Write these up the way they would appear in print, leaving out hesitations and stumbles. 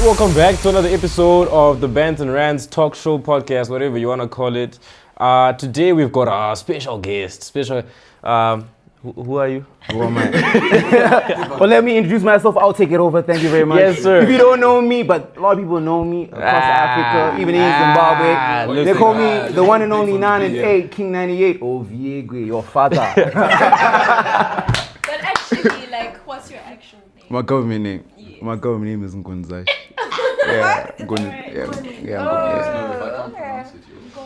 Welcome back to another episode of the BANTS and RANTS talk show podcast, whatever you want to call it. Today we've got a special guest. Who are you? Who am I? Well, let me introduce myself. I'll take it over. Thank you very much. Yes, sir. If you don't know me, but a lot of people know me across Africa, even in Zimbabwe. They call me the one and only 9 and 8, King98. Oh, Viegwe, your father. But actually, like, what's your actual name? My government name. Yes. My government name is Ngunzash.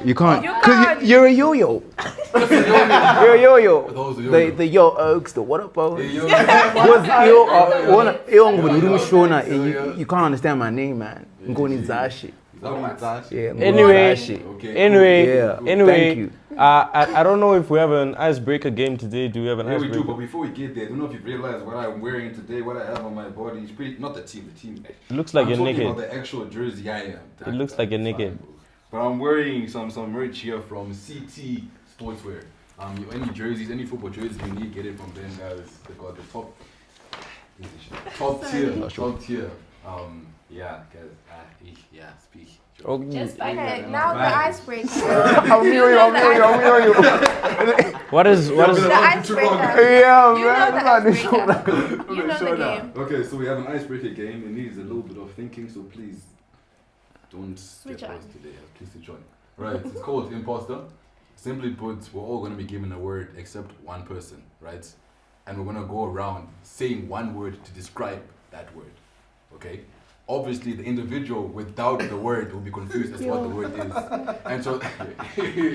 You can't. Because you're a yo-yo. You're a yo-yo. The yo oaks, the what up, bro? You can't understand my name, man. Ngonizashi. Anyway, Yeah. Thank you. I don't know if we have an icebreaker game today. Do we have an Yeah, we icebreaker? do, but before we get there, I don't know if you've realized what I'm wearing today, what I have on my body. It's pretty, not the team. It looks like you're I'm naked. talking about the actual jersey I am. It looks like you're naked. But I'm wearing some merch here from CT Sportswear. Any jerseys, any football jerseys you need, get it from them guys. They got the top tier. Yeah, guys. Speak. Okay. Just by Okay, that. now the icebreaker. I'm hearing you. What is The icebreaker. Yeah, You know the man. icebreaker. You know the game. Okay, so we have an icebreaker game. It needs a little bit of thinking, so please don't Switch get on. lost today. Please switch on. Right, it's called imposter. Simply put, we're all going to be given a word except one person, right? And we're going to go around saying one word to describe that word, okay? Obviously, the individual without the word will be confused as to what the word is. And so...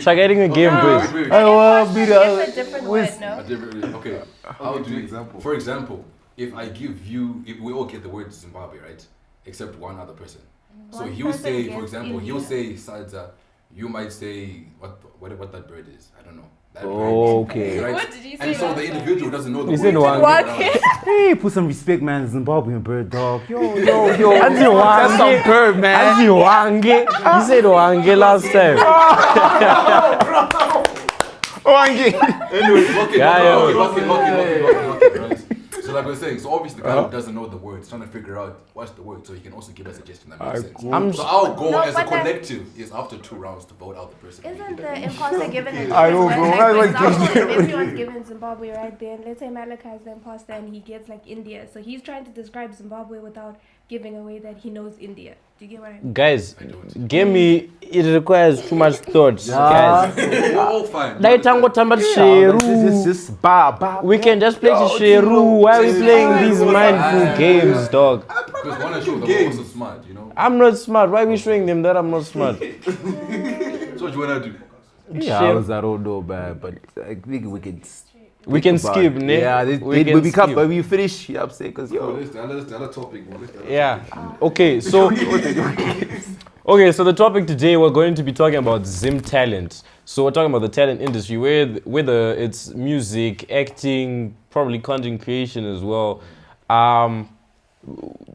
Try getting a game, please. Wait. I will be It's a different word, no? Okay, how do you example? For example, if we all get the word Zimbabwe, right? Except one other person. So One he'll person say, for gets example, India. he'll say Sadza. You might say what that bird is. I don't know. That Okay. bird, right? What did you say? And so the individual doesn't know the He word. said one. Hey, put some respect, man. Zimbabwean bird dog. Yo. Anzi That's some wange. bird, man. Anzi wange. You said wange last time. Anyway, okay, Yeah, right? So like we're saying, so obviously the guy who doesn't know the words, trying to figure out what's the word, so he can also give a suggestion that makes sense. So our goal No, as a but then- collective is after 2 rounds to vote out the person. Isn't the imposter given a I don't different know, word? Like, I for like example, if everyone's given Zimbabwe, right, then let's say Malachi is the imposter and he gets like India. So he's trying to describe Zimbabwe without giving away that he knows India. Do you get what I mean? Guys, give me. It requires too much thought, guys. We're all fine. Laitango tamba This sheru. is just ba. We can just play sheru. Why are we playing these mindful games, dog? Because we want to show them we're also smart, you know? I'm not smart. Why are we showing them that I'm not smart? So what you want to do? Yeah, I don't know, man, but I think we can. We can skip, ne? Yeah, We can skip. but we finish. You upset because So yo. let's the other topic. Yeah. Okay, so the topic today we're going to be talking about ZIM talent. So we're talking about the talent industry, whether it's music, acting, probably content creation as well.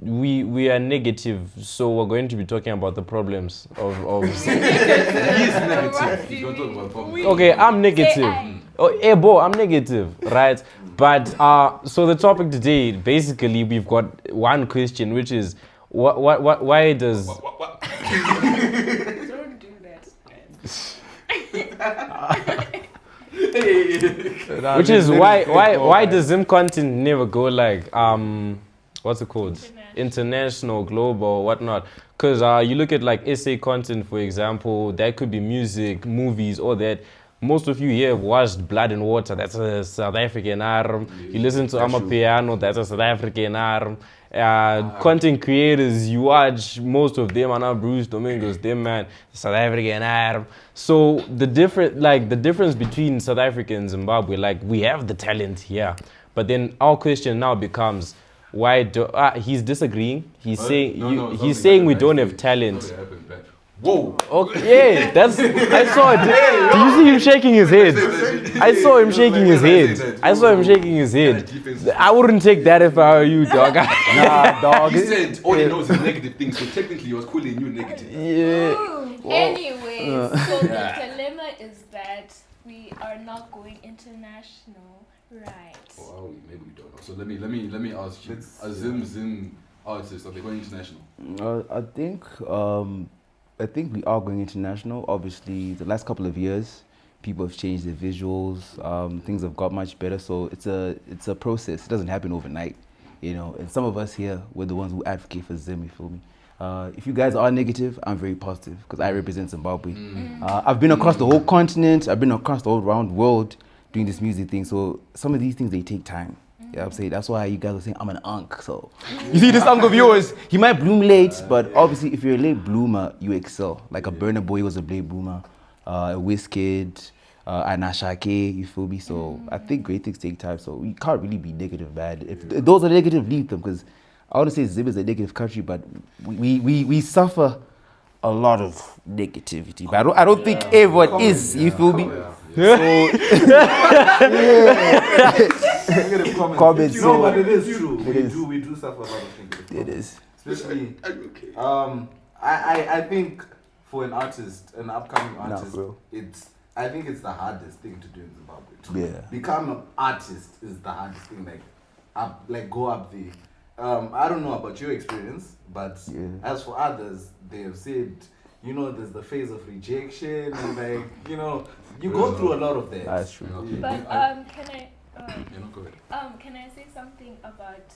We are negative, so we're going to be talking about the problems of He's negative. He's going to talk about problems. Okay, I'm negative. I'm negative, right? But so the topic today, basically, we've got one question, which is, why does Don't do that. which is why does ZIM content never go like what's it called? International, global, whatnot? Because you look at like essay content, for example, that could be music, movies, all that. Most of you here have watched Blood and Water, that's a South African arm. You listen to Amapiano, that's a South African arm. Content creators, you watch, most of them are not Bruce Domingos, them man, South African arm. So the difference between South Africa and Zimbabwe, like we have the talent here, but then our question now becomes, why do he's disagreeing? He's he's saying we don't have talent. Whoa! Okay, yeah, I saw it. Do you see him shaking his head? I saw him shaking his head. I wouldn't take that if I were you, dog. Nah, dog. He said all he knows is negative things, so technically he was calling you negative. Yeah. Anyway, so the dilemma is that we are not going international, right? Oh, maybe we don't know. So let me ask you. A ZIM artists? Are they going international? I think we are going international. Obviously, the last couple of years, people have changed their visuals. Things have got much better. So it's a process. It doesn't happen overnight, you know. And some of us here, we're the ones who advocate for ZIM. You feel me? If you guys are negative, I'm very positive because I represent Zimbabwe. I've been across the whole continent. I've been across the whole round world doing this music thing. So some of these things, they take time. Yeah, I'm saying that's why you guys are saying I'm an unk. So you see this unk of yours, he might bloom late, but obviously if you're a late bloomer, you excel. Like a Burna Boy was a late bloomer, a Wizkid, an Ashake, you feel me? So I think great things take time. So you can't really be negative bad. If those are negative, leave them, because I want to say ZIM is a negative country, but we suffer a lot of negativity. But I don't think everyone is. You feel me? Negative comments. Comments. No, but it is true. It is. We do suffer a lot of negative comments. It is. Especially, Okay. I think for an artist, an upcoming artist, bro. I think it's the hardest thing to do in Zimbabwe. Yeah. Become an artist is the hardest thing. Go up there. I don't know about your experience, but as for others, they have said, you know, there's the phase of rejection, and you go through a lot of that. That's true. But can I? Go ahead. Can I say something about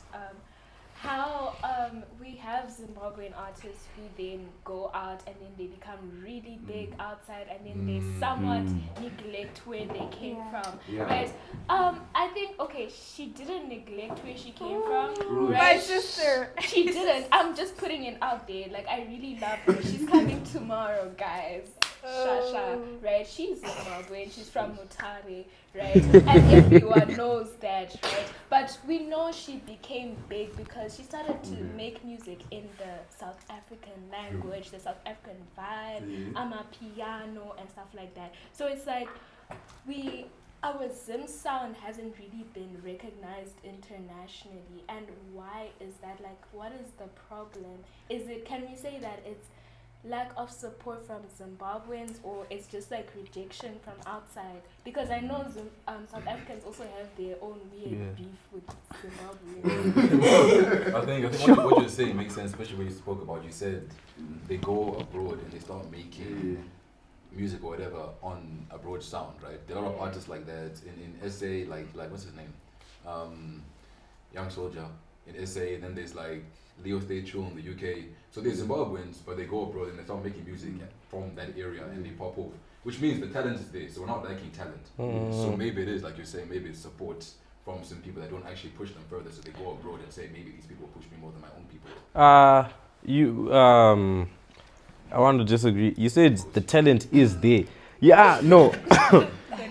how we have Zimbabwean artists who then go out and then they become really big outside, and then they somewhat neglect where they came from, right? I think she didn't neglect where she came from, right? My sister. She didn't. I'm just putting it out there. Like, I really love her. She's coming tomorrow, guys. Shasha, right? She's Zimbabwean. She's from Mutare, right? And everyone knows that, right? But we know she became big because she started to make music in the South African language, the South African vibe, piano and stuff like that. So it's like our ZIM sound hasn't really been recognized internationally. And why is that? Like, what is the problem? Can we say that it's lack of support from Zimbabweans, or it's just like rejection from outside? Because I know South Africans also have their own weird beef with Zimbabweans. I think what you're saying makes sense, especially when you spoke about, you said they go abroad and they start making music or whatever on a broad sound, right? There are a lot of artists like that in SA, like what's his name, Young Soldier in SA, and then there's like Leo Stay True in the UK. So they're Zimbabweans, but they go abroad and they start making music from that area and they pop off, which means the talent is there. So we're not lacking talent. So maybe it is, like you're saying, maybe it's support from some people that don't actually push them further. So they go abroad and say, maybe these people push me more than my own people. I want to disagree. You said the talent is there. Yeah, no.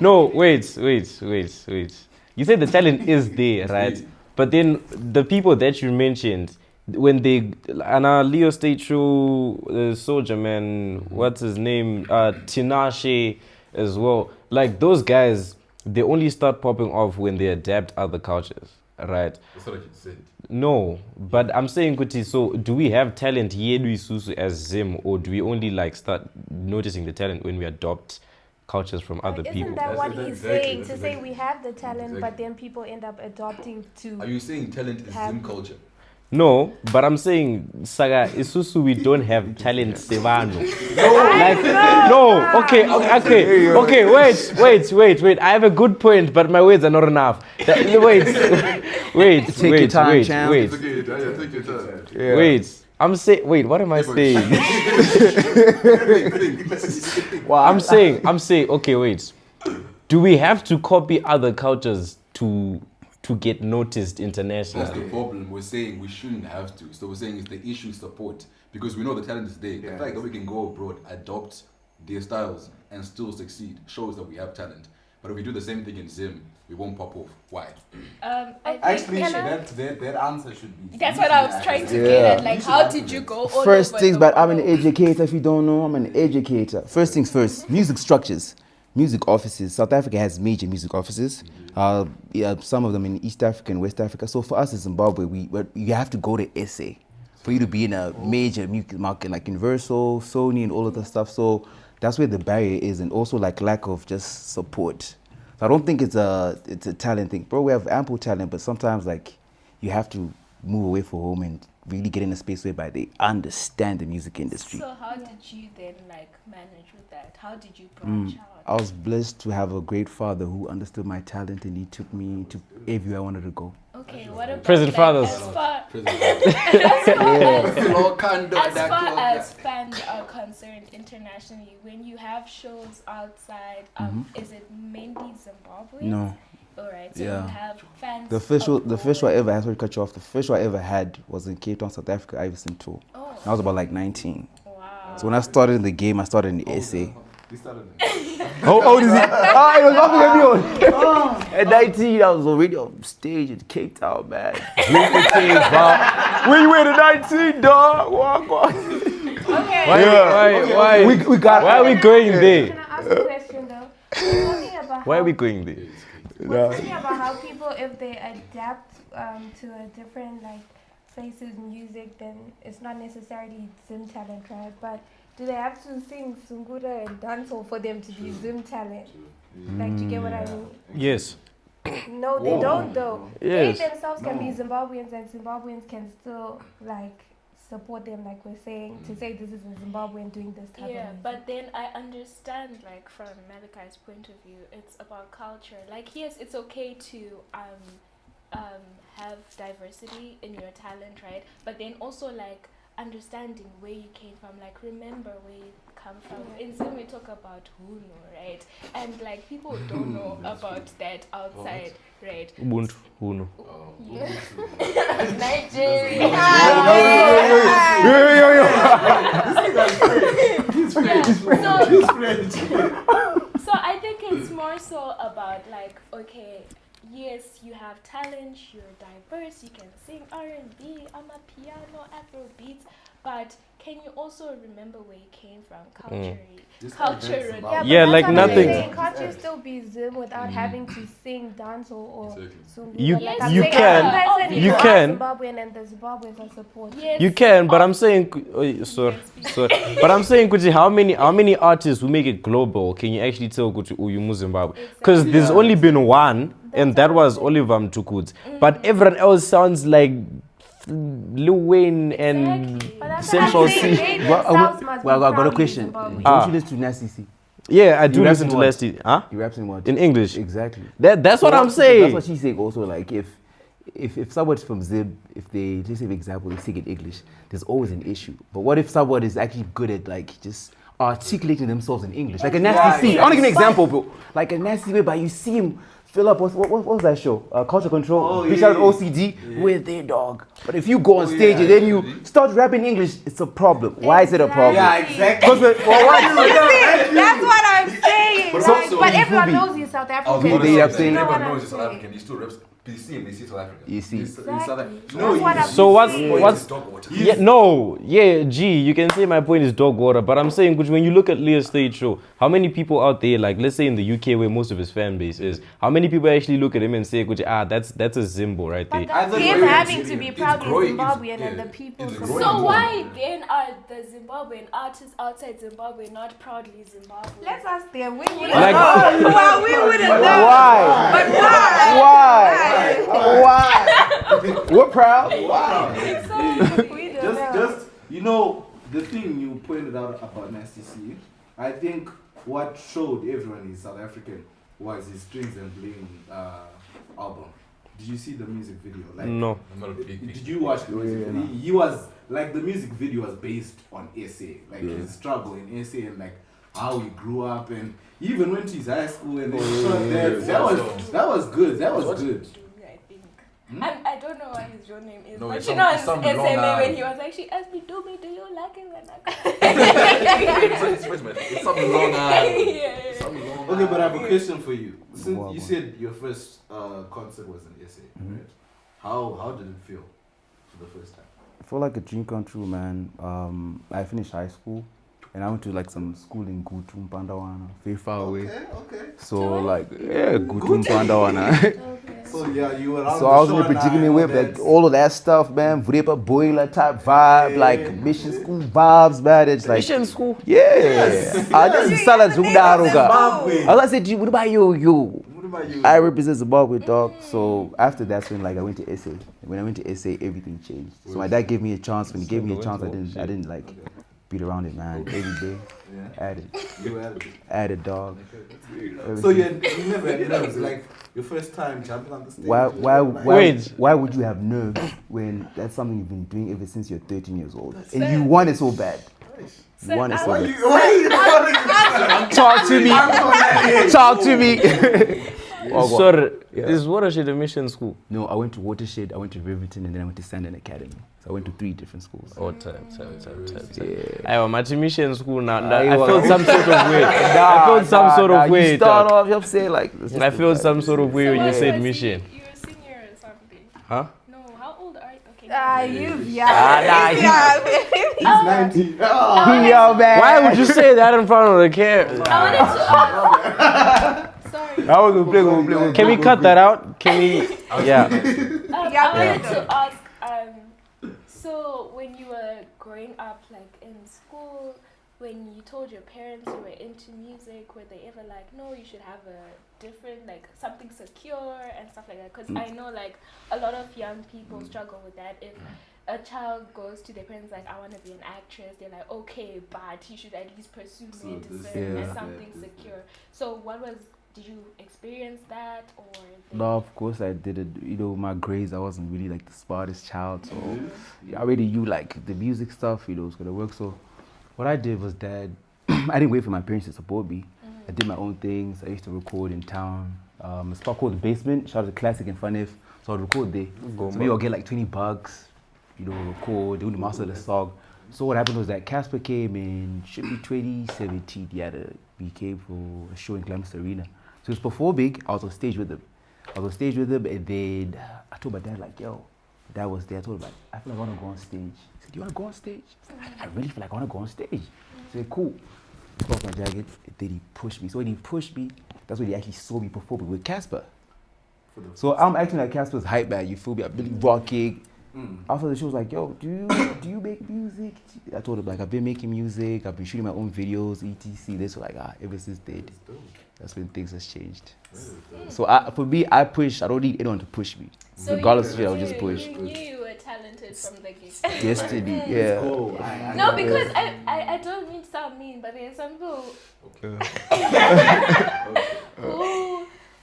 No, wait. You said the talent is there, right? But then the people that you mentioned, when they, and Leo Stay True, Soldier Man, what's his name, Tinashe as well, like those guys, they only start popping off when they adapt other cultures, right? That's what I just said. No, but I'm saying, Kuti, so do we have talent here as ZIM, or do we only like start noticing the talent when we adopt cultures from other people? Isn't that what he's exactly- saying? that's To say exactly- we have the talent, Exactly. but then people end up adopting to. Are you saying talent is ZIM culture? No, but I'm saying, Saga, Isusu, we don't have talent, Sevano. Okay, wait. I have a good point, but my words are not enough. Wait. It's okay, take your time. Wait. What am I saying? I'm saying, okay, wait. Do we have to copy other cultures to get noticed internationally? That's the problem. We're saying we shouldn't have to. So we're saying it's the issue support, because we know the talent is there. The fact that we can go abroad, adopt their styles, and still succeed shows that we have talent. But if we do the same thing in ZIM, we won't pop off. Why? Actually, that answer should be. That's what I was trying to get at. Like, how did you go all First over things, the but I'm an world? educator. If you don't know, I'm an educator. First things first, music structures, music offices. South Africa has major music offices. Some of them in East Africa and West Africa. So for us in Zimbabwe, you have to go to SA for you to be in a major music market like Universal, Sony, and all of that stuff. So that's where the barrier is, and also like lack of just support. So I don't think it's a talent thing, bro. We have ample talent, but sometimes like you have to move away from home and really get in a space whereby they understand the music industry. So how did you then like manage with that? How did you branch out? I was blessed to have a great father who understood my talent, and he took me to everywhere I wanted to go. Okay, what about Present fathers. as far as fans are concerned internationally, when you have shows outside, is it mainly Zimbabwe? No. Alright, so you have fans. The first show I ever had, sorry to cut you off, the first show I ever had was in Cape Town, South Africa, Iverson tour. Oh. I was about like 19. Wow. So when I started in the game, I started in the SA. We started. How old is he? Oh, he was laughing at me on. At 19, I was already on stage in Cape Town, man. When you were at 19, dog? Walk. Okay. Why are we going there? Can I ask a question though? We're talking about Why how- are we going there? We're talking about how people, if they adapt to a different like places music, then it's not necessarily Zim talent, right? But do they have to sing Sungura and dancehall for them to be Zim talent? Like, do you get what I mean? Yes. No, they don't though. Yes. They themselves can be Zimbabweans, and Zimbabweans can still like support them, like we're saying, to say this is a Zimbabwean doing this type of Yeah, music. but then I understand, like from Malachi's point of view, it's about culture. Like, yes, it's okay to have diversity in your talent, right? But then also like understanding where you came from, like remember where you come from. In Zim we talk about Hunu, right? And like people don't know about that outside, right? Ubuntu, Hunu. Nigeria. So I think it's more so about like, okay, yes, you have talent, you're diverse, you can sing R&B, piano, Afro beats, but can you also remember where you came from culturally? Culturally. Yeah, but Yeah, that's like what I'm nothing. saying. Can't you still be Zim without having to sing dancehall or Sungura? You- Like I'm you saying, can. sometimes when You are can. Zimbabwean and the Zimbabweans are supported. Yes. You can, but I'm saying, sorry. But I'm saying, Kuti, how many artists who make it global can you actually tell Kuti, oh, you Zimbabwe? Because there's only been one, and that was Oliver Mtukudzi. But everyone else sounds like Lil Wayne and But that's Central what I'm saying. C. They themselves must be Well, I got a proudly question. Zimbabwean. Ah. Don't you listen to Nasty C? Yeah, I do raps listen in to what? Leslie. Huh? He raps in what? In English. Exactly. That's what I'm That's saying. what she's saying also. Like if someone's from Zim, if they, let's say for example, they sing in English, there's always an issue. But what if someone is actually good at like just articulating themselves in English? Like a Nasty C. I want to give you an example, bro. Like a Nasty way, but you see him fill up, what was that show? Culture Control, bitch out OCD, with their dog. But if you go on stage and then you start rapping English, it's a problem. Why is it a problem? Yeah, exactly. Because That's what I'm saying. But Like, also but in everyone Fubi. knows he's South I was African. gonna They say have that. seen- You know what Everyone I'm knows he's South saying? African. He still reps. They see him. They see South Africa. You see. He's South African. Exactly. No, That's what I'm So saying. what's Dog water. you can say my point is dog water, but I'm saying when you look at Leah's stage show, how many people out there, like let's say in the UK where most of his fan base is, how many people actually look at him and say, that's a Zimbo right But there? that's I him think having it's to be growing, proudly it's- Zimbabwean and yeah, the people. it's support growing. So why then are the Zimbabwean artists outside Zimbabwe not proudly Zimbabwe? Let's ask them. We wouldn't Like- know. Well, we wouldn't know. Why? But why? Why? We're proud. Why? Exactly. We don't know. just you know, the thing you pointed out about Nasty C, I think what showed everyone he's South African was his Strings and Bling album. Did you see the music video? Like, No. I'm not a big. Did you watch the music video? He was like, the music video was based on SA, like his struggle in SA and like how he grew up, and he even went to his high school and they shot that. That was good. That was good. I think. And I don't know what his real name is. No, but it's you some- know, it's some in long SMA when line. he was like, she asked me, do you like it when I It's something long. Yeah. Something long. Okay, but I have a question for you. Since Wow. you said your first concert was in SA, right? How did it feel for the first time? I feel like a dream come true, man. I finished high school and I went to like some school in Gutum Pandawana, very far away. Okay. So like, yeah, Gutum Pandawana. So yeah, you were around So I was really particularly with like all of that stuff, man. Vrepa boiler type vibe, like mission school vibes, man. It's like Mission school. yeah. I just salads Zimbabwe. I said, what about you? I represent Zimbabwe, dog. So after that's when like I went to SA. When I went to SA, everything changed. So my dad gave me a chance. When he gave me a chance, I didn't like beat around it, man. Every day, added dog. So you never had nerves, like your first time jumping on the stage. Why would you have nerves when that's something you've been doing ever since you're 13 years old and you want it so bad? You want it so bad. Talk to me. Talk to me. Oh, Is Watershed a mission school? No, I went to Watershed, I went to Riverton, and then I went to Sandon Academy. So I went to 3 different schools. Oh, time. Yeah. I'm at a mission school now. I felt some sort of way. I felt some sort of way. You start off, you say like. I felt some sort of way So when you what said was mission. You're a senior or something. Huh? No, how old are you? Okay. He's 90. Yo, man. Why would you say that in front of the camera? I wanted to ask. Sorry. I was gonna play. Can we cut that out? Can we? Yeah. I wanted to ask. So when you were growing up, like in school, when you told your parents you were into music, were they ever like, no, you should have a different, like something secure and stuff like that? Because I know like a lot of young people struggle with that. If a child goes to their parents like, I want to be an actress, they're like, okay, but you should at least pursue medicine and something secure. So did you experience that or? No, of course I didn't. You know, my grades, I wasn't really like the smartest child. So I already knew like the music stuff, you know, was gonna work. So what I did was that I didn't wait for my parents to support me. I did my own things. I used to record in town. A spot called The Basement, shout out to Classic and Fun If. So I'd record there. So maybe I'll get like $20, you know, record, do the master of the song. So what happened was that Casper came in, should be 2017, he had a BK for a show in Clemens Arena. So it was before Big, I was on stage with him. And then I told my dad like, yo, Dad was there. I told him like, I feel like I want to go on stage. He said, do you want to go on stage? I really feel like I want to go on stage. I said, cool. I took off my jacket, and then he pushed me. So when he pushed me, that's when he actually saw me performing with Casper. So I'm acting like Casper's hype man, you feel me? I'm really rocking. After the show, was like, yo, do you make music? I told him like, I've been making music, I've been shooting my own videos, etc. This was like, ever since then, that's when things has changed. So for me, I push. I don't need anyone to push me. So regardless of it, I'll just push. You knew you were talented from the get. Yesterday, yeah. No, because I don't mean to sound mean, but there's some people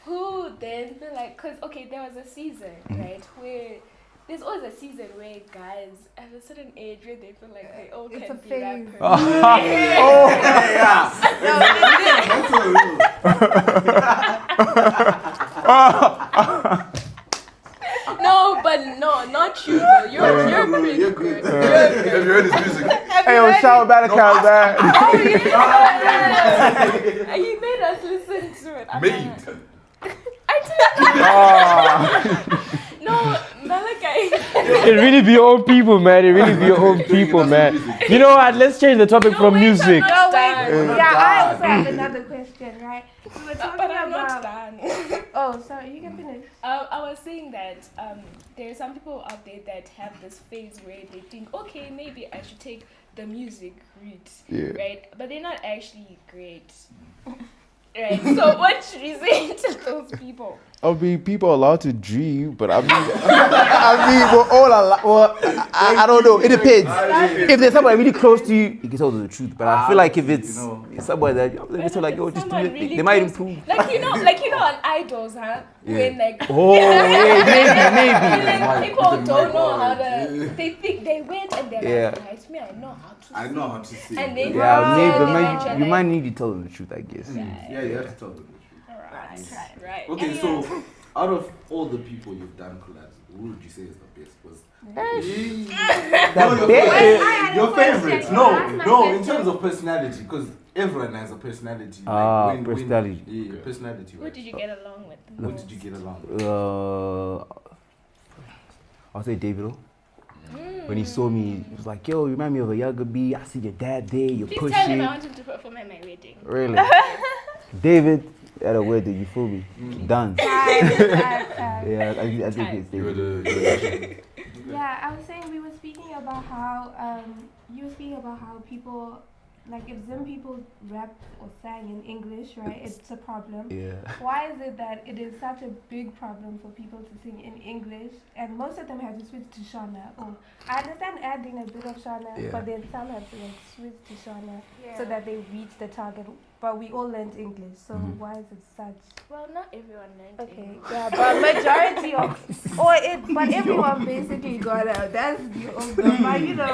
who then feel like, cause okay, there was a season, right, where there's always a season where guys at a certain age where they feel like they all can be that person. No, but no, not you though. You're pretty good. Have you heard his music? Hey, yo, shout out Batacast, man. Oh, he made us listen to it. Oh. No, Malachi. It really be your own people, man. It really be your own people, man. You know what? Let's change the topic from music. No, wait. Yeah, I also have another question, right? We were talking But I'm not about. done. Oh, sorry, you can finish. I was saying that there are some people out there that have this phase where they think, okay, maybe I should take the music route, right? But they're not actually great. Right. So what should you say to those people? I mean, people are allowed to dream, but I mean, we're all allowed. Well, I don't know. It depends. If there's somebody really close to you, you can tell them the truth. But I feel like if it's somebody that they just like, yo, just do it, really they might close. improve. Like you know, on Idols, huh? When like Maybe. people don't know how to. They think they went and they're like, right, me, I know how to sing. And then Maybe you might need to tell them the truth, I guess. Yeah, you have to tell them. Right. Okay, so out of all the people you've done collabs, who would you say is the best? Your favorite? No, in terms of personality, because everyone has a personality. Personality. Personality. Who did you get along with? Who did you get along with? I'll say David. When he saw me, he was like, yo, you remind me of a younger B. I see your dad there, you're Please pushing. tell him I want him to perform at my wedding. Really? David, at a wedding, you feel me? Done. Yeah, I think it's David. Yeah, I was saying we were speaking about how you were speaking about how people like if Zim people rap or sang in English, right? It's a problem. Yeah. Why is it that it is such a big problem for people to sing in English, and most of them have to switch to Shona? Or I understand adding a bit of Shona, Yeah. but then some have to like switch to Shona Yeah. so that they reach the target. But we all learned English, so Mhm. why is it such? Well, not everyone learned Okay, English. yeah, but majority of, but everyone basically got out. That's the old girl, but you know,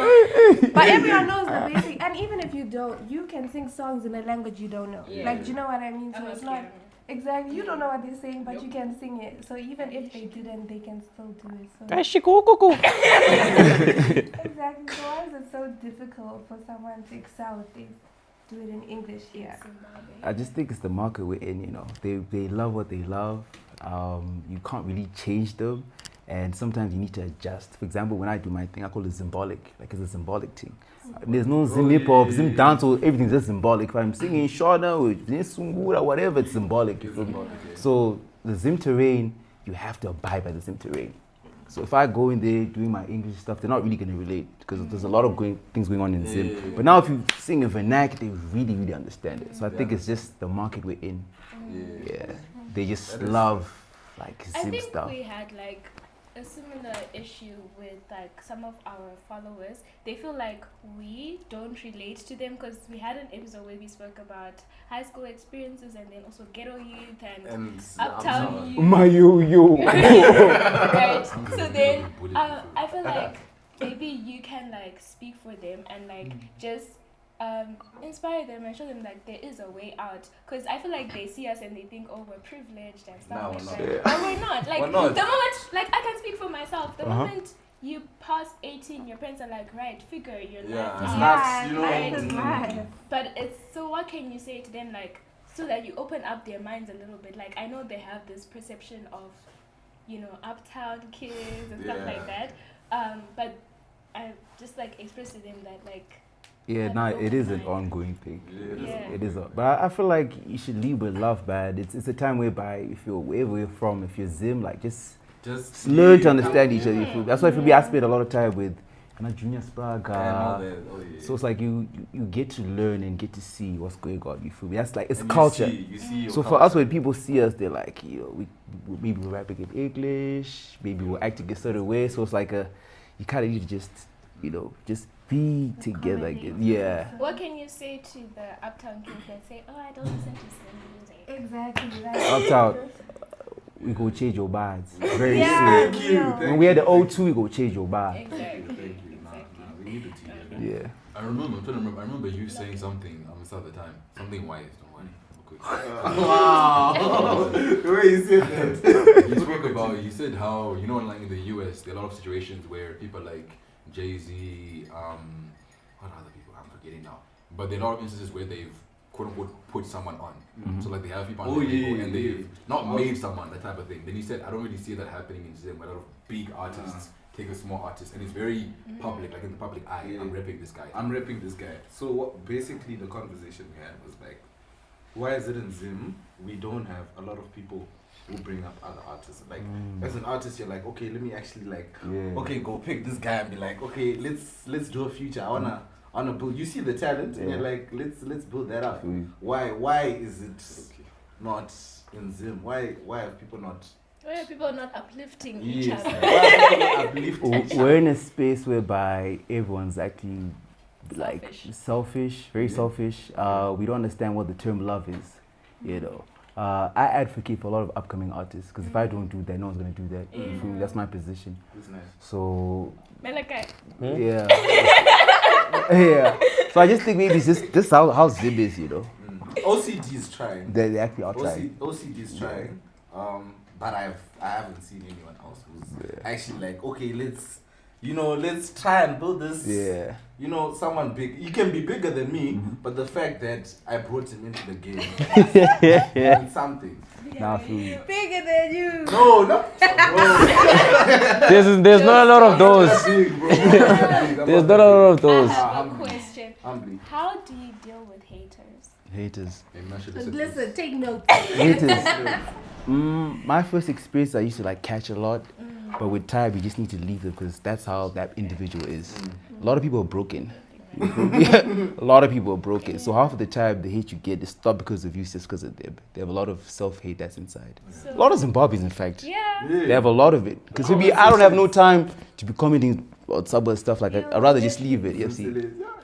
but everyone knows the basic. And even if you don't, you can sing songs in a language you don't know. Yeah. Like, do you know what I mean? So I'm it's not not exactly. You don't know what they're saying, but Nope. you can sing it. So even if they didn't, they can still do it. So exactly. So why is it so difficult for someone to excel if they do it in English? Yeah. I just think it's the market we're in, you know. They love what they love. You can't really change them. And sometimes you need to adjust. For example, when I do my thing, I call it symbolic. Like it's a symbolic thing. There's no Zim hip hop, Zim dance, or everything's just symbolic. If I'm singing Shona or Sungura, whatever, it's symbolic. You feel me? So the Zim terrain, you have to abide by the Zim terrain. So if I go in there doing my English stuff, they're not really going to relate because there's a lot of things going on in Zim. But now if you sing in vernac, they really, really understand it. So I think it's just the market we're in. Yeah. They just love like I Zim think stuff. we had like a similar issue with like some of our followers. They feel like we don't relate to them because we had an episode where we spoke about high school experiences and then also ghetto youth and uptown youth. My yo. Right? So then I feel like maybe you can like speak for them and like just inspire them and show them like there is a way out, because I feel like they see us and they think, oh, we're privileged and stuff No, like we're that. not. Yeah. But we're not. Like We're not. the moment, like I can speak for myself, the Uh-huh. moment you pass 18, your parents are like, right, figure your Yeah, life it's out. not, you know. life is life. But it's so what can you say to them, like, so that you open up their minds a little bit? Like, I know they have this perception of, you know, uptown kids and stuff Yeah. like that. But I just like express to them that like, Yeah, have no, an it is open an mind. ongoing thing. Yeah. It is. But I feel like you should lead with love, man. It's a time whereby if you're wherever you're from, if you're Zim, like just learn to understand each other. You feel? That's why for me, I spend a lot of time with Junior Spraga. So it's like you get to learn and get to see what's going on. You feel me? That's like it's culture. You see So for us, when people see us, they're like, maybe we're rapping in English, maybe we're acting a certain way. So it's like you kind of need to just, just be together again. Yeah. What can you say to the uptown kids that say, oh, I don't listen to Zim music? Exactly. Like, Uptown, we go change your bands very Yeah, soon. yeah. When we had the O2, we go change your band. Exactly. We need to teach them. Yeah. I remember you saying something at the time. Something wise, don't worry. Okay. Wow. The way you said that. You spoke about, you said how, like in the US, there are a lot of situations where people like Jay-Z, what other people? I'm forgetting now. But there are a lot of instances where they've quote unquote put someone on. Mhm. So like they have people on Oh, the yeah, label yeah, and yeah. they've not made someone, that type of thing. Then he said, I don't really see that happening in Zim, where a lot of big artists take a small artist and it's very public, like in the public eye. Yeah. I'm repping this guy. I'm repping this guy. So what basically the conversation we had was like, why is it in Zim we don't have a lot of people who bring up other artists? Like as an artist, you're like, okay, let me actually like, Yeah. okay, go pick this guy and be like, okay, let's do a feature. I wanna build. You see the talent, and you're Yeah. like, let's build that up. Mm. Why is it not in Zim? Why have people not? Why are people not uplifting each Yes. other? Why are people uplifting each We're in a space whereby everyone's actually like selfish, very selfish. We don't understand what the term love is, I advocate for a lot of upcoming artists because if I don't do that, no one's gonna do that. You feel me? That's my position. It's nice. So Malachi. yeah, yeah. So I just think maybe it's just how Zim is, OCD is trying. They actually are trying. OCD is trying. But I haven't seen anyone else who's actually like, okay, let's try and build this. Yeah. Someone big. You can be bigger than me, but the fact that I brought him into the game means something. Now I feel you. bigger than you. No, no. There's not a lot of those. Big, bro. There's not a lot of I those. have a Humbly. question. Humbly. How do you deal with haters? Haters. Listen, take notes. Haters. My first experience, I used to like catch a lot, but with time, you just need to leave them because that's how that individual is. A lot of people are broken. A lot of people are broken. So half of the time, the hate you get is not because of you, it's just because of them. They have a lot of self-hate that's inside. So, A lot of Zimbabweans, in fact. yeah. They have a lot of it. Because maybe I don't have no time to be commenting on some of the stuff. Like, I'd rather just leave it. You see?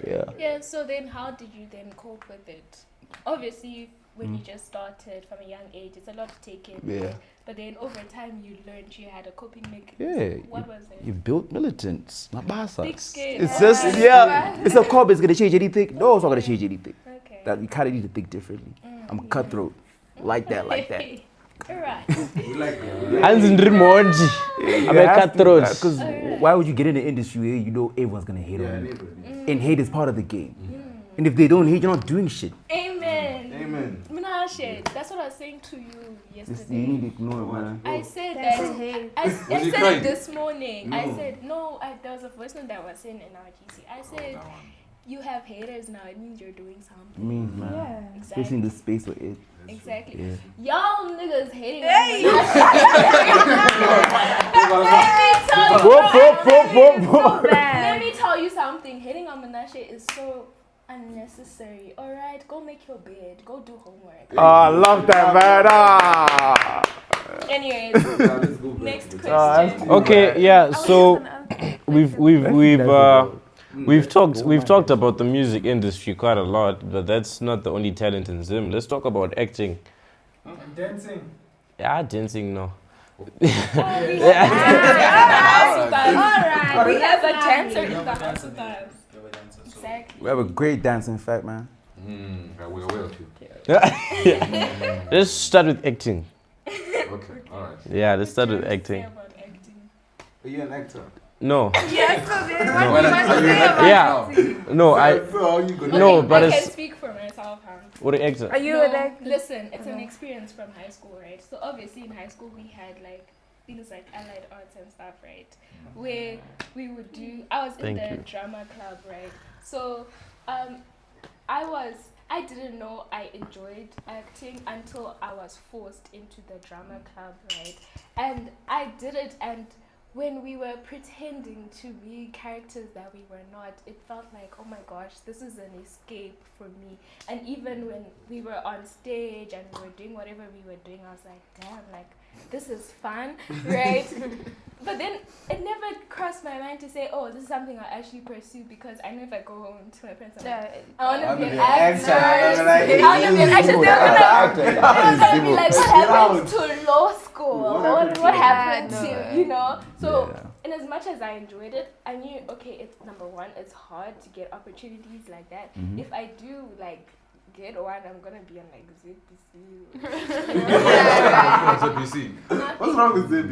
Yeah. Yeah, so then how did you then cope with it? Obviously, when you just started from a young age, it's a lot to take in. Yeah. But then over time, you learned you had a coping mechanism. Yeah. What was it? You've built militants, not bastards. Thick skin. It's just, it's a cop, it's going to change anything. No, it's not going to change anything. Okay. That you kind of need to think differently. I'm cutthroat. Like that. Alright. We like Hands in Rimonji. I'm a cutthroat. Because why would you get in the industry where you know everyone's going to hate on you? And hate is part of the game. And if they don't hate, you're not doing shit. Amen. Amen. Minashe, that's what I was saying to you yesterday. You need to ignore it, man. I said That's that. hate. I he said it crying? this morning. I No. said no. There was a voice note that was sent in our GC. I said you have haters now. It means you're doing It something. means, man. Yeah. Especially in the space with it. Exactly. Yeah. Y'all niggas hating. Hey! on So Let bad. me tell you something. Hating on Menashe is so unnecessary. All right, go make your bed. Go do homework. Oh, I love that, man. Ah. Anyways, Let's go back next to the question. Okay, yeah. So That's we've talked about the music industry quite a lot, but that's not the only talent in Zim. Let's talk about acting. Dancing. Yeah, dancing no. We have a dancer in the house with us. Exactly. We have a great dance, in fact, man. We're aware of you. Let's start with acting. Okay, alright. Yeah, let's start with What do you acting. say about acting? Are you an actor? No, Yes, so then what When do you are want to you say an about yeah, no. So how you gonna No, Okay, but I it's- can speak for myself, huh? What an actor? Are you No, an actor? listen, it's an experience from high school, right? So obviously in high school we had like things like allied arts and stuff, right? Where we would do. I was in Thank the you. drama club, right? So I didn't know I enjoyed acting until I was forced into the drama club, right? And I did it, and when we were pretending to be characters that we were not, it felt like, oh my gosh, this is an escape for me. And even when we were on stage and we were doing whatever we were doing, I was like, damn, like, this is fun, right? But then it never crossed my mind to say, oh, this is something I'll actually pursue, because I know if I go home to my parents, I'm like, I want to be an actor. I want to be an actor. They're gonna be like, what happened to law school? What happened to, you know? So, and as much as I enjoyed it, I knew, okay, it's number one, it's hard to get opportunities like that. If I do, like, get one, I'm gonna be on like ZBC. ZBC. What's wrong with ZB?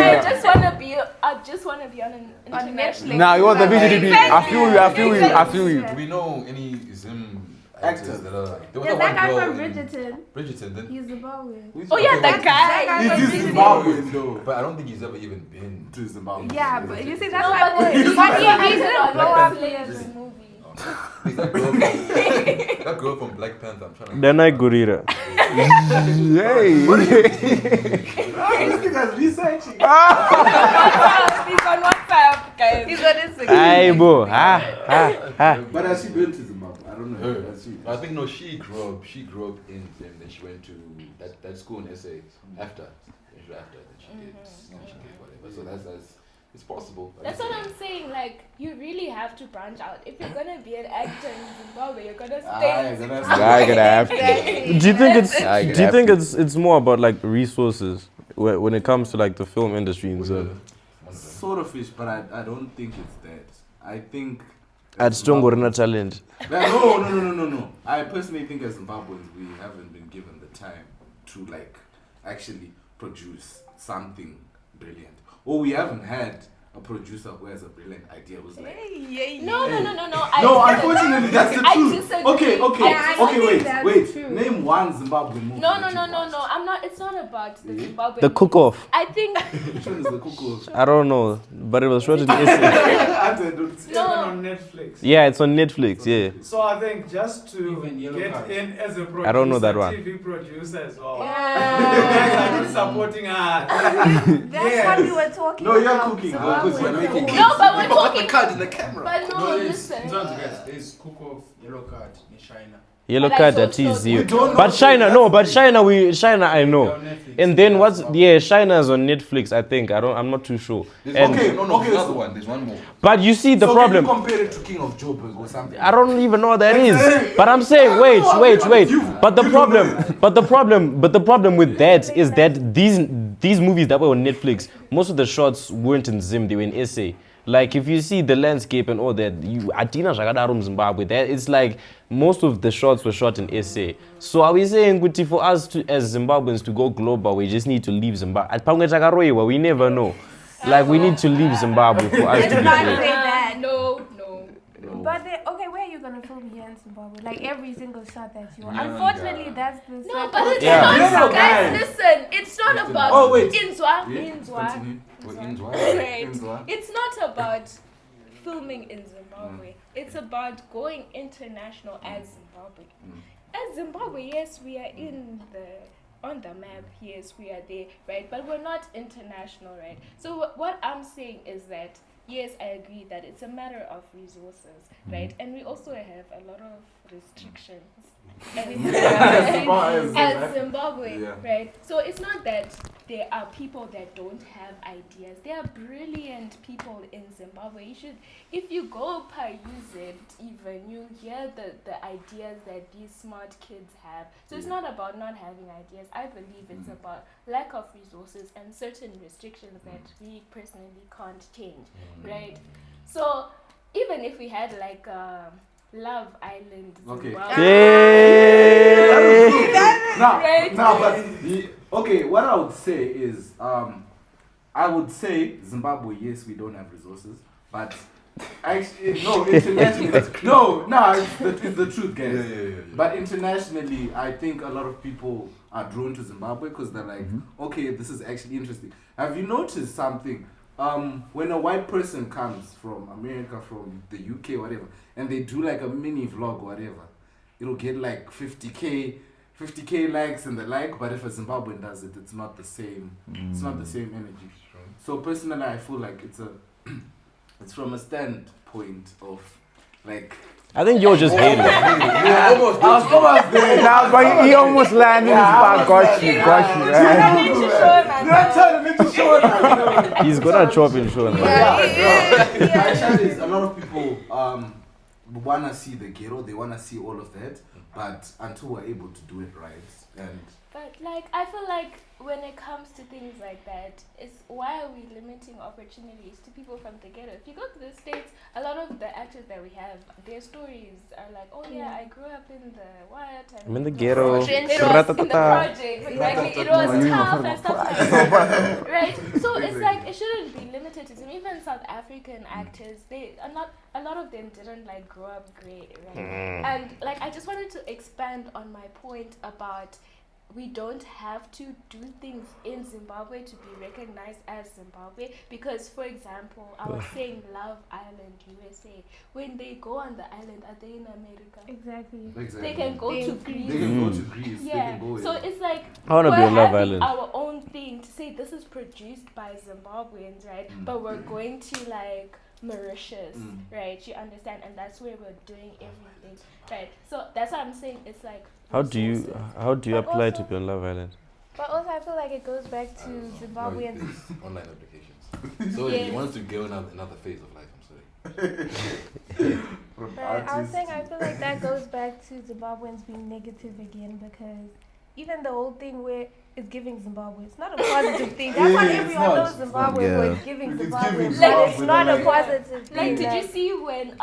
I just wanna be on an international. Nah, you want the video to be. I feel you. Do we know any Zim actors that are like... There was Yeah, that that one guy girl from in Bridgerton. Bridgerton, then... He's Zimbabwean. Oh yeah, that guy. That He's Zimbabwean though. But I don't think he's ever even been... To Zimbabwe. Yeah, but you see, that's No, why. but he didn't blow up in yet. the movie. He's that girl from Black Panther, I'm trying to... Then I Gurira. Yay. This thing has researching. He's on WhatsApp, guys. He's on Instagram. Aye, bo. But has she been to Zimbabwe? I don't know. Her. Has she? I think no, she grew up in Zim, then she went to that school in SA after. Then she did whatever. So that's it's possible. That's what I'm saying. Like, you really have to branch out. If you're gonna be an actor in Zimbabwe, you're gonna stay in Zimbabwe. I gonna have to. Exactly. Do you think have it's more about like resources when it comes to like the film industry in Zim? Sort of fish, but I don't think it's that. I think. At Stongorina Challenge. No. I personally think as Zimbabweans, we haven't been given the time to like actually produce something brilliant. Or we haven't had a producer who has a brilliant idea who's like... No. No, unfortunately, that's the I truth. disagree. okay, Yeah, I okay, think wait, that's wait. true. Name one Zimbabwean movie. No, that you've watched. I'm not. It's not about the Zimbabwe. The cook-off. I think Which one is the cook-off? I don't know, but it was shot in SA. I don't see. Even on Netflix. Yeah, it's on Netflix. Yeah. So I think just to Even Yellow get Card. in as a producer, I don't know that one. TV producer as well. You Yeah. guys are not supporting us. That's what we were talking No, you're about. cooking. Zimbabwe. Because you're making no, but we're Put the talking. card in the camera. But no, listen. There's cook-off, yellow card in China. Yellow But I card don't that is know. you. We don't know But China, no, but China I know. On Netflix. And then what's China is on Netflix, I think. I'm not too sure. There's And, Okay, no, okay, there's so- another one. There's one more. but you see the So problem. Can you compare it to King of Joburg or something? I don't even know what that is. But I'm saying, wait. But the problem with that is that these movies that were on Netflix, most of the shots weren't in ZIM, they were in SA. Like if you see the landscape and all that, Atina Shagadarum Zimbabwe, that it's like most of the shots were shot in SA. So are we saying Guti, for us to, as Zimbabweans to go global, we just need to leave Zimbabwe? At Pangwe Chagaroewa, we never know. Like we need to leave Zimbabwe for us to Let's be not great. say that. No. But okay, where are you gonna film here in Zimbabwe? Like every single shot that you want. Yeah. Unfortunately, that's the No, but it's Yeah. not. Yeah, Guys, guys. listen. It's not about. Oh, wait. Inzwa. Continue. We're in Zwa. Right. In Zwa. It's not about filming in Zimbabwe. It's about going international as Zimbabwe. As Zimbabwe, yes, we are on the map. Yes, we are there, right? But we're not international, right? So what I'm saying is that yes, I agree that it's a matter of resources, right? And we also have a lot of restrictions. As Zimbabwe, Yeah. right? So it's not that there are people that don't have ideas. There are brilliant people in Zimbabwe. You should, if you go peruse it, even you hear the ideas that these smart kids have. So it's not about not having ideas. I believe it's about lack of resources and certain restrictions that we personally can't change, right? So even if we had like Love Island, Okay. Zimbabwe, Okay, what I would say is, I would say Zimbabwe, yes, we don't have resources, but actually, no, internationally, it's the truth, guys. Yeah. But internationally, I think a lot of people are drawn to Zimbabwe because they're like, okay, this is actually interesting. Have you noticed something? When a white person comes from America, from the UK, whatever, and they do like a mini vlog, whatever, it'll get like 50k likes and the like. But if a Zimbabwean does it, it's not the same. It's not the same energy. So personally, I feel like it's from a standpoint of like. I think you're just hating. Yeah, I was almost there. Now, but he almost landed his back. Got you, right? You're telling me to show it. He's gonna chop in show. Actually, a lot of people wanna see the ghetto. They wanna see all of that, but until we're able to do it right, and But like I feel like when it comes to things like that, it's why are we limiting opportunities to people from the ghetto? If you go to the States, a lot of the actors that we have, their stories are like, oh yeah, I grew up in the what? I'm in the ghetto. It was in the project, exactly. It was tough and stuff like that, right? So it's like it shouldn't be limited to them. Even South African actors, they are not. A lot of them didn't like grow up great, right? And like I just wanted to expand on my point about. We don't have to do things in Zimbabwe to be recognized as Zimbabwe because, for example, I was saying Love Island, USA. When they go on the island, are they in America? Exactly. They can go to Greece. They can go to Greece. Yeah. They can go So it's like I wanna we're be on Love having Island. our own thing to say this is produced by Zimbabweans, right? But we're going to like Mauritius, right? You understand? And that's where we're doing everything, right? So that's what I'm saying. It's like How do you But apply also- to be on Love Island? But also, I feel like it goes back to Zimbabweans. Online applications. So he wants to go another phase of life. I'm sorry. But I was saying, I feel like that goes back to Zimbabweans being negative again because even the whole thing where it's giving Zimbabwe, it's not a positive thing. That's why Yeah, it's everyone not. knows Zimbabwe Yeah. was giving It's Zimbabwe, giving but Zimbabwe, it's not a like- positive thing. Like, did you like- see when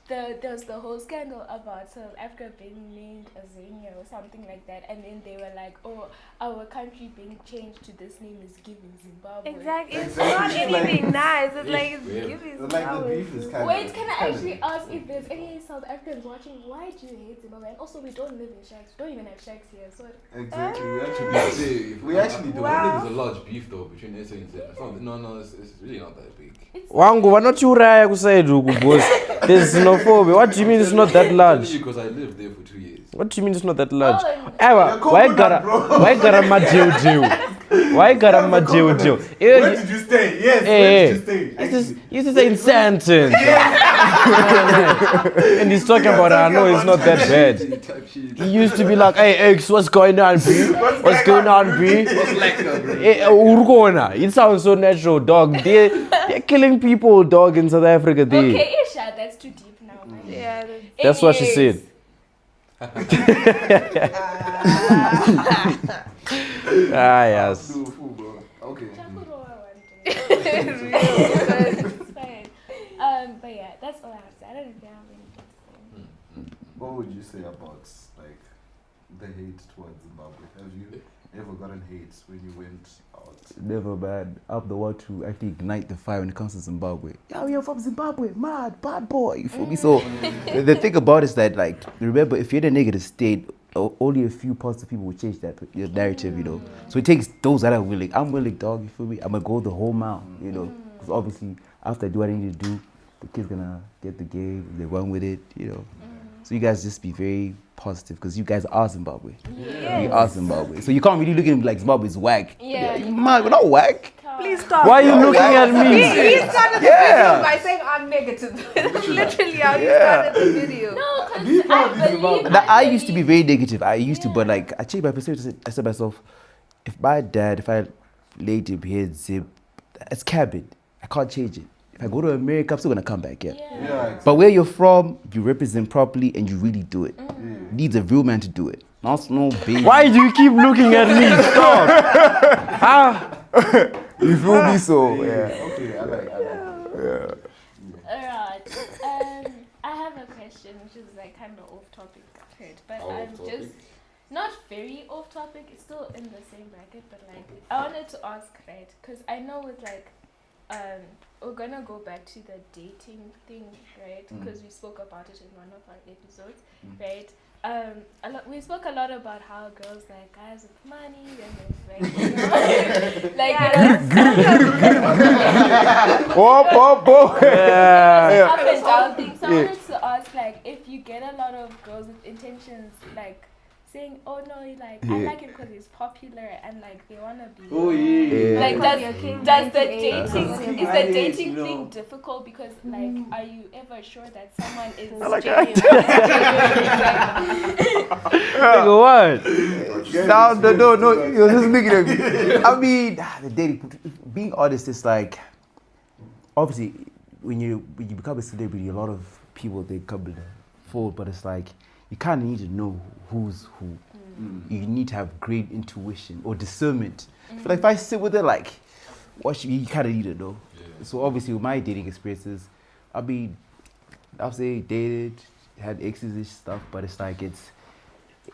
there was the whole scandal about South Africa being named Azania or something like that, and then they were like, "Oh, our country being changed to this name is giving Zimbabwe." Exactly. It's not anything nice. It's like it's Yeah. giving Like the beef is kind Wait, of. can I actually ask if there's any South Africans watching? Why do you hate Zimbabwe? And also, we don't live in shacks. We don't even have shacks here. So Exactly. We We actually do. I think there's a large beef though between SA and ZIM. It's really not that big. Wangu, vanochiuraya kusaidi uku boss. There's xenophobia. What do you mean it's not that large? Because I lived there for 2 years. What do you mean it's not that large? Oh, Ewa, why gotta majeu? Why gotta majeu? Where did you stay? Yes. Where did you stay? You used to say in Santon. And he's talking about, I know it's not that bad. He used to be like, hey, X, what's going on, B? What's going on, B? Urgona. It sounds so natural, dog. They're killing people, dog, in South Africa. okay, Isha, that's too deep now. Man. Yeah. That's what she said. Yes. Okay. It's fine. But yeah, that's all I have to say. I don't know if you have anything to say. What would you say about like the hate towards Zimbabwe? Have you ever gotten hate when you went out? Never bad. Up the wall to actually ignite the fire when it comes to Zimbabwe. Yeah, you're from Zimbabwe, mad, bad boy. You feel me? So the thing about it is that, like, remember, if you're in a negative state, only a few positive people will change that narrative, you know. So it takes those that are willing. I'm willing, dog. You feel me? I'm gonna go the whole mile, you know. Because obviously, after I do what I need to do, the kid's gonna get the game. They run with it, you know. So you guys just be very positive because you guys are Zimbabwe. Yes. We are Zimbabwe. So you can't really look at him like Zimbabwe is whack. Yeah. Man, we're not whack. Please stop. Why are you looking at me? He started the video by saying I'm negative. Literally how he started the video. No, because I used to be very negative. I used to, but like I changed my perspective. I said to myself, if I laid him here, zip, it's cabin. I can't change it. If I go to America, I'm still gonna come back. Yeah. Exactly. But where you're from, you represent properly and you really do it. Needs a real man to do it. Not no baby. Why do you keep looking at me? Stop. You feel me? So yeah. Okay, I like. Alright. I have a question which is like kind of off topic, but I'm just not very off topic. It's still in the same bracket, but like I wanted to ask, right? Because I know with like we're gonna go back to the dating thing, right? Because we spoke about it in one of our episodes, right? We spoke a lot about how girls like guys with money and like, you know, like up and down things. So I wanted to ask, like, if you get a lot of girls with intentions, like saying, "Oh no, like I like it because he's popular," and like they wanna be. Oh yeah. Like does the dating is the dating you know. thing difficult because like are you ever sure that someone is like genuine? Nigga, what? No, you're just looking at me. I mean, the dating, being honest, is like, obviously, when you become a celebrity, a lot of people, they come forward, but it's like, you kind of need to know who's who. You need to have great intuition or discernment. Like if I sit with it, like, you kind of need to know. Yeah. So obviously, with my dating experiences, I'll say dated, had exes and stuff, but it's like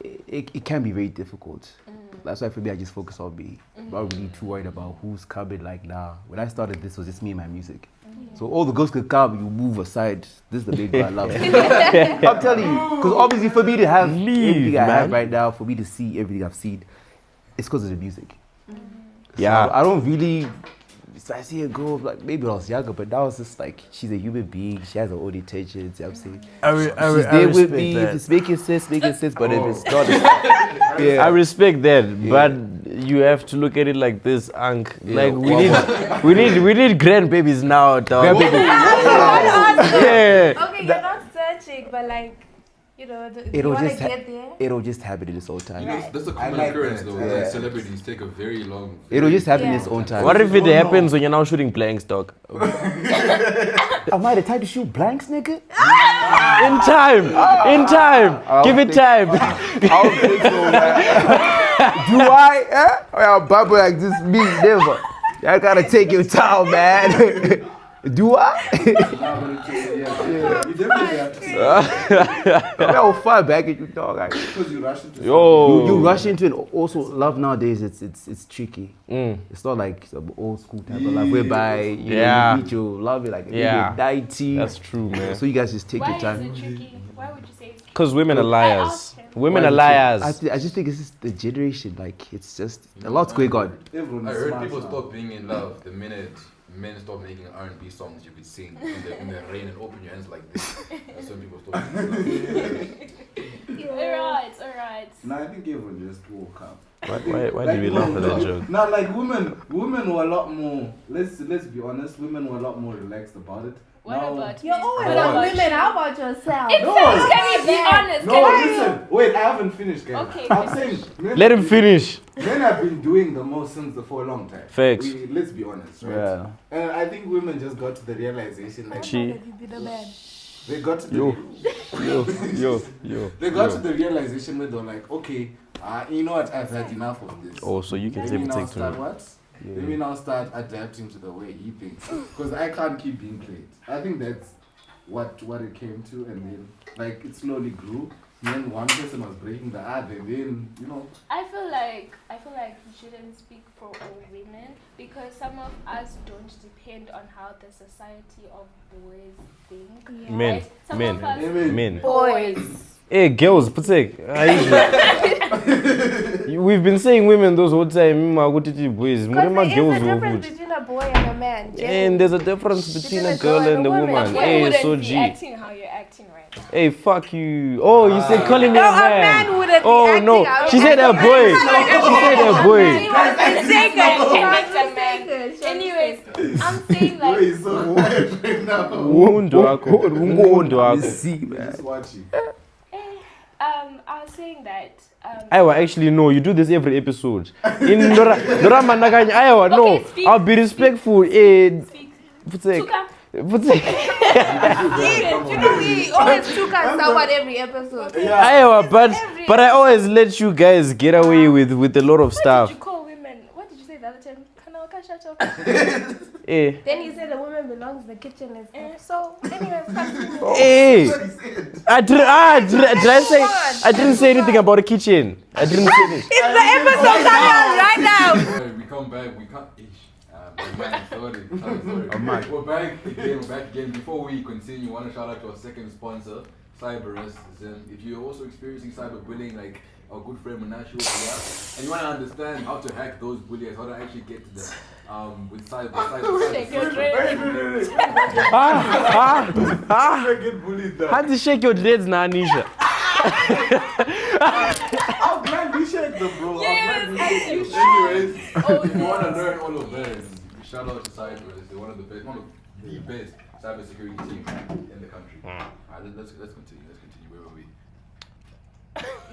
it can be very difficult. That's why for me, I just focus on me. I'm not really too worried about who's coming. Like, nah, when I started this, it was just me and my music. So all the girls could come, you move aside. This is the big guy I love. I'm telling you, because obviously for me to have everything I have right now, for me to see everything I've seen, it's because of the music. Yeah. So I don't really. So I see a girl, like maybe when I was younger, but now it's just like she's a human being. She has her own intentions. You know what I'm saying? She's there with me. If it's making sense, but if it's not, I respect that, but you have to look at it like this, Unc. Like we need grandbabies now, dog. Okay, you're not searching, but like, you know, you want to get there. It'll just happen in its own time. You know, that's a common occurrence though. That celebrities take a very long. It'll just happen in its own time. What if it happens when you're now shooting blanks, dog? Am I the type to shoot blanks, nigga? In time. Give it time. I don't think so, man. Do I? Well, Baba like this, me, never. I gotta take your time, man. Do I? You definitely have to say I'll fire back at you, dog. because you rush into Yo. You rush into it. Also, love nowadays it's tricky. It's not like some old school type of love whereby you meet your love it like deity. That's true, man. So you guys just take Why your is time. it tricky? Why would you say it's tricky? Because women are liars. asked him. Women are liars. I just think it's just the generation. Like it's just a lot's going on. Everyone I is heard smart people now. stop being in love the minute men stop making R&B songs you could sing in the rain and open your hands like this. That's when people stop being in love. Alright. No, I think everyone just woke up. Why did we laugh at that joke? Now, like women were a lot more. Let's be honest. Women were a lot more relaxed about it. What Now- about You're men? always What on about women. you? How about yourself? It's No. so, can you be honest? No, Can you- listen. Wait, I haven't finished, guys. Okay, I'm finish. saying men Let have him been- finish. Men have been doing the most since for a long time. Facts. Let's be honest, right? Yeah. And I think women just got to the realization, like She- You be the man. they got to the, Yo. they got to the realization where they're like, okay, you know what? I've had enough of this. Oh, so you can Let me take now to start me. what? Let me now start adapting to the way he thinks, because I can't keep being played. I think that's what it came to, and then like it slowly grew. And then one person was breaking the other, and then I feel like you shouldn't speak for all women because some of us don't depend on how the society of boys think. Yeah. Men, Right? Some men, of us men. boys. Hey, girls, Putek. We've been saying women those whole time. Boys. Because Murema there is girls a will difference between a boy and a man. And there's a difference between a girl and a woman. Boy Hey, wouldn't so be G. acting how you're acting right now. Hey, fuck you. Oh, you said calling me No, a a man man. wouldn't be Oh acting no, how she you're said a acting. boy. She said a boy. Anyways, I'm saying like he's so quiet right now. Undo wako. Undo wako. See, man. Just watching. I was saying that Iowa, actually, no, you do this every episode. In Dora Managanya, Iowa, no, Okay, speak. I'll be respectful. speak. Putek. Tuka. Putek. You know, we always took us someone every episode. Iowa, but I always let you guys get away with a lot of What stuff. did you call women? What did you say the other time? Kanauka, shut up. Eh. Then he said the woman belongs in the kitchen and stuff. So, anyways, continue. Hey, I didn't say anything about the kitchen. I didn't say it. It's the episode coming on right now. We come back. We can't. Sorry. man. We're back again. Before we continue, I want to shout out to our second sponsor, ZIM. If you're also experiencing cyberbullying, like our good friend Manashu, and you want to understand how to hack those bullies, how to actually get to them with cyber. Shake your dreads. Get bullied though. How to shake your dreads, now, Anisha? I'm glad we shared them, bro. Yes, I'm glad as you should. Anyways, Oh, if you want to yes. learn all of this, shout out to Cyprus. They're one of the best cybersecurity team in the country. Alright, let's continue. Where were we?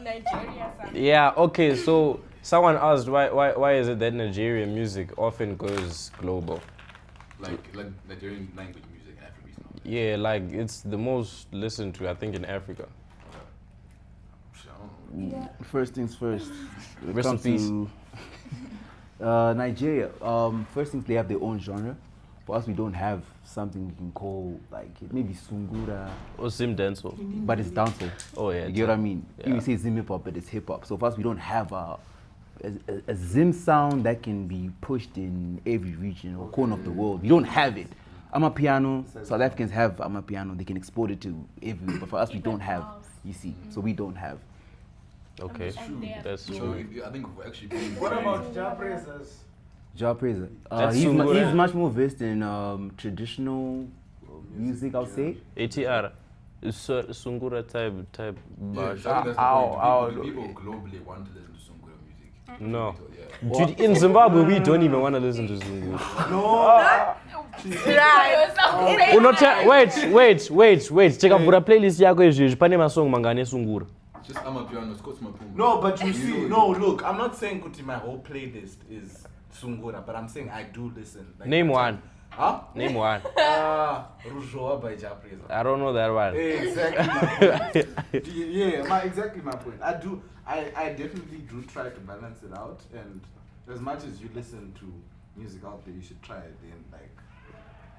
Nigeria, son. Yeah, okay, so someone asked why is it that Nigerian music often goes global? Like Nigerian language music, Afrobeats. Yeah, like it's the most listened to, I think, in Africa. Yeah. First things first. When it Rest in comes peace. to, Nigeria, first things they have their own genre. For us, we don't have something we can call like maybe Sungura, Or Sim Denso. but it's dancehall. Oh, yeah. You get what I mean? Yeah. You say Zim hip hop, but it's hip hop. So for us, we don't have a Zim sound that can be pushed in every region or corner of the world. We don't have it. Amapiano, South Africans have Amapiano. They can export it to everywhere. But for us, we Even don't have. house. You see, so we don't have. Okay, And they have that's So true. I think we're actually being What very- about job praisers? Ja Praiser. That's He's Sungura. much more versed in traditional music, I'll say. ATR. Sungura type Yeah, bars. so I think that's the Ow, point. People globally want to listen to Sungura music. No. Yeah. Dude, in Zimbabwe, we don't even want to listen to Sungura. Wait. Check out for a playlist yako izvezvi pane masong mangane Sungura. Just Amapiano, Scott Mapumba. No, but you see, no, look, I'm not saying Kuti, my whole playlist is Sungura, but I'm saying I do listen. Like, Name one. Huh? Name one. Rujoa by Ja Praiser. I don't know that one. Exactly my point. Exactly my point. I definitely do try to balance it out, and as much as you listen to music out there, you should try it then, like,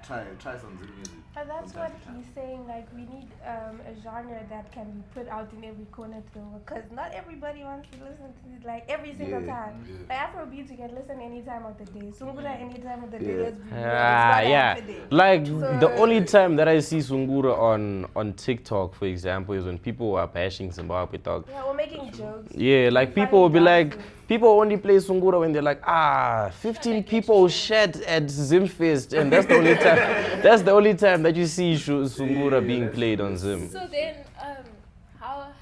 try some ZIM music. But that's from what time to time. he's saying. Like we need a genre that can be put out in every corner to the world. Because not everybody wants to listen to it like every single time. Like Afrobeat, you can listen any time of the day. Sungura any time of the day. Let's be real. It's not Yeah, happening. like So- the only time that I see Sungura on TikTok, for example, is when people are bashing Zimbabwe, dog. Yeah, we're making jokes. Yeah, like people will be like, people only play Sungura when they're like, 15 people shed at ZIM Fest, and that's the only time. That's the only time that you see Sungura being played on ZIM. So then, how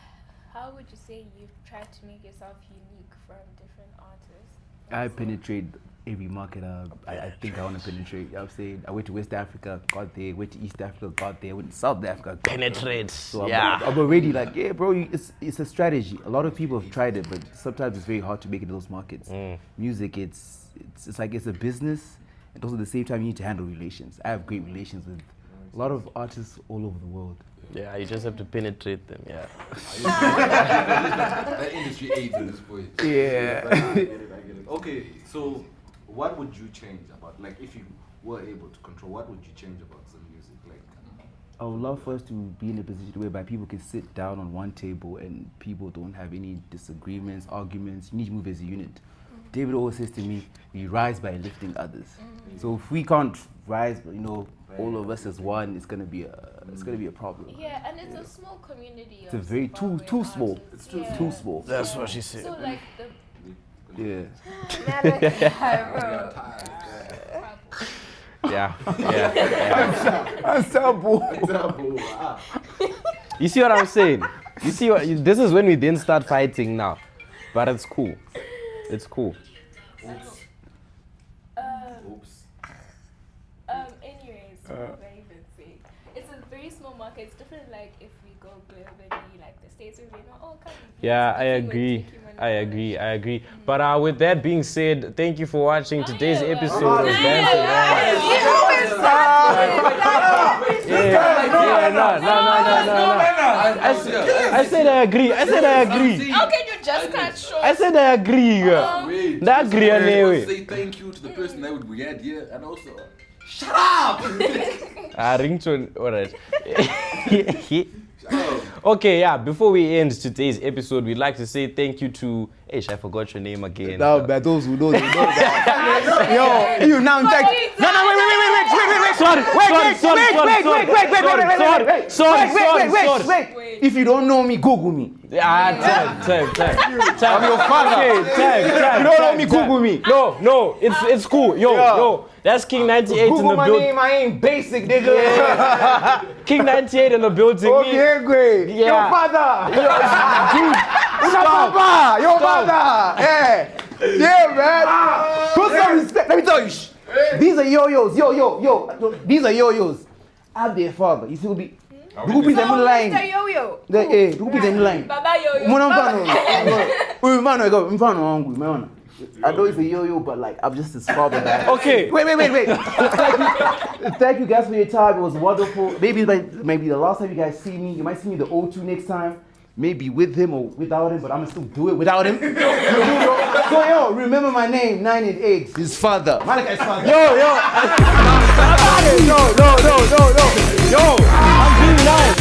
would you say you've tried to make yourself unique from different artists? I penetrate every market I think I want to penetrate. You know what I'm saying? I went to West Africa, got there, went to East Africa, got there, went to South Africa, got there. Penetrate. So Yeah. I'm already like, yeah, bro, it's a strategy. A lot of people have tried it, but sometimes it's very hard to make it in those markets. Music, it's like it's a business, and also at the same time you need to handle relations. I have great relations with a lot of artists all over the world. Yeah, you just have to penetrate them. Yeah. That industry aids in this point. Yeah. I get it. Okay, so what would you change about, like, if you were able to control, what would you change about some music? Like, I would love for us to be in a position whereby people can sit down on one table and people don't have any disagreements, arguments. You need to move as a unit. David always says to me, we rise by lifting others. So if we can't rise, all of us as one, it's gonna be a problem. Yeah, and it's a small community. It's a very too small. It's Too small. That's what she said. So like the Yeah. Yeah. You see what I'm saying? You see what? This is when we then start fighting now, but it's cool. It's cool. oops. Anyways, what do I even say? It's a very small market. It's different. Like if we go globally, like the States, where we know, come. Yeah, I agree. I agree. But with that being said, thank you for watching today's episode of BANTS. I said I agree. How can you just cut short? I said I agree. Wait, I agree anyway. say thank you to the person that we had here, and also shut up. Ringtone, alright. Okay, yeah, before we end today's episode, we'd like to say thank you to I forgot your name again. Now, but those who know, they know that. Yo, you now take. No, wait. If you don't know me, Google me. Time. I'm your father. Time. You don't know me, Google me. No, it's cool. Yo, that's King98 in Google the my building. name, I ain't basic, nigga. King98 in the building. Okay, great. Yeah. Your father. Stop. Your father. Yeah, man. Put some respect. Let me tell you. These are yo-yos. Yo. These are yo-yos. I'm their father. You see who be? Who be them line? Mr. Yo-Yo. Who be them line? Baba yo-yo. I know it's a yo-yo, but like I'm just his father. Man. Okay. Wait. Thank you guys for your time. It was wonderful. Maybe the last time you guys see me, you might see me the O2 next time. Maybe with him or without him, but I'm gonna still do it without him. So yo, remember my name, 988. His father. Malika's father. Yo. I'm being nice.